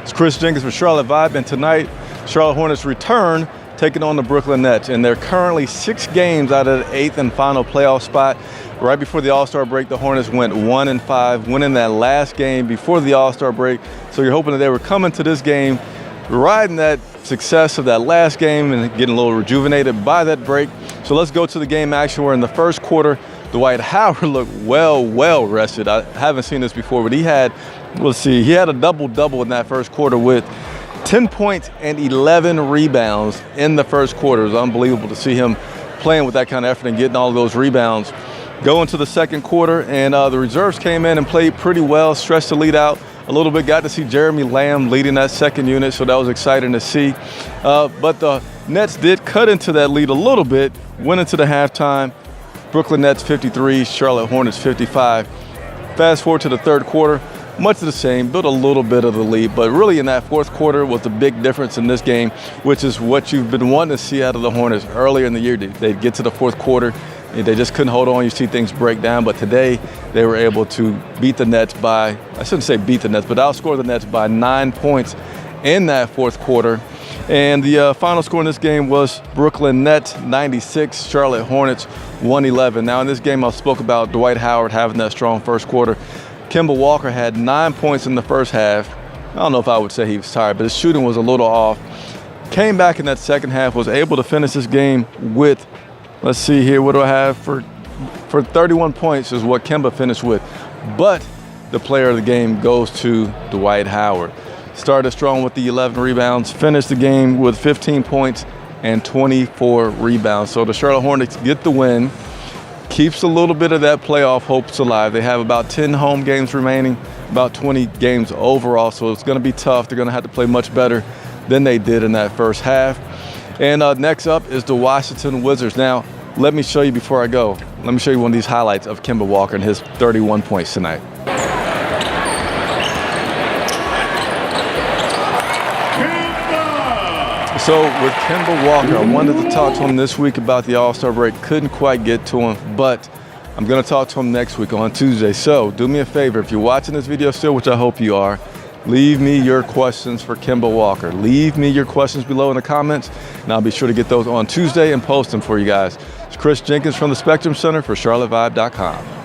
It's Chris Jenkins for Charlotte Vibe, and tonight, Charlotte Hornets return taking on the Brooklyn Nets, and they're currently 6 games out of the 8th and final playoff spot. Right before the All-Star break, the Hornets went 1-5, winning that last game before the All-Star break. So you're hoping that they were coming to this game, riding that success of that last game and getting a little rejuvenated by that break. So let's go to the game action. We're in the first quarter. Dwight Howard looked well rested. I haven't seen this before, but he had a double-double in that first quarter with 10 points and 11 rebounds in the first quarter. It was unbelievable to see him playing with that kind of effort and getting all of those rebounds. Go into the second quarter, and the reserves came in and played pretty well, stretched the lead out a little bit. Got to see Jeremy Lamb leading that second unit, so that was exciting to see. But the Nets did cut into that lead a little bit, went into the halftime. Brooklyn Nets 53, Charlotte Hornets 55. Fast forward to the third quarter, much the same, built a little bit of the lead, but really in that fourth quarter was the big difference in this game, which is what you've been wanting to see out of the Hornets earlier in the year. They'd get to the fourth quarter, they just couldn't hold on. You see things break down, but today they were able to beat the Nets by, I shouldn't say beat the Nets, but outscore the Nets by 9 points in that fourth quarter. And the final score in this game was Brooklyn Nets 96, Charlotte Hornets 111. Now in this game I spoke about Dwight Howard having that strong first quarter. Kemba Walker had 9 points in the first half. I don't know if I would say he was tired, but his shooting was a little off. Came back in that second half, was able to finish this game with, let's see here, what do I have? For 31 points is what Kemba finished with. But the player of the game goes to Dwight Howard. Started strong with the 11 rebounds, finished the game with 15 points and 24 rebounds. So the Charlotte Hornets get the win. Keeps a little bit of that playoff hopes alive. They have about 10 home games remaining, about 20 games overall, so it's going to be tough. They're going to have to play much better than they did in that first half. And next up is the Washington Wizards. Now, let me show you before I go. Let me show you one of these highlights of Kemba Walker and his 31 points tonight. So with Kemba Walker, I wanted to talk to him this week about the All-Star break. Couldn't quite get to him, but I'm going to talk to him next week on Tuesday. So do me a favor, if you're watching this video still, which I hope you are, leave me your questions for Kemba Walker. Leave me your questions below in the comments, and I'll be sure to get those on Tuesday and post them for you guys. It's Chris Jenkins from the Spectrum Center for CharlotteVibe.com.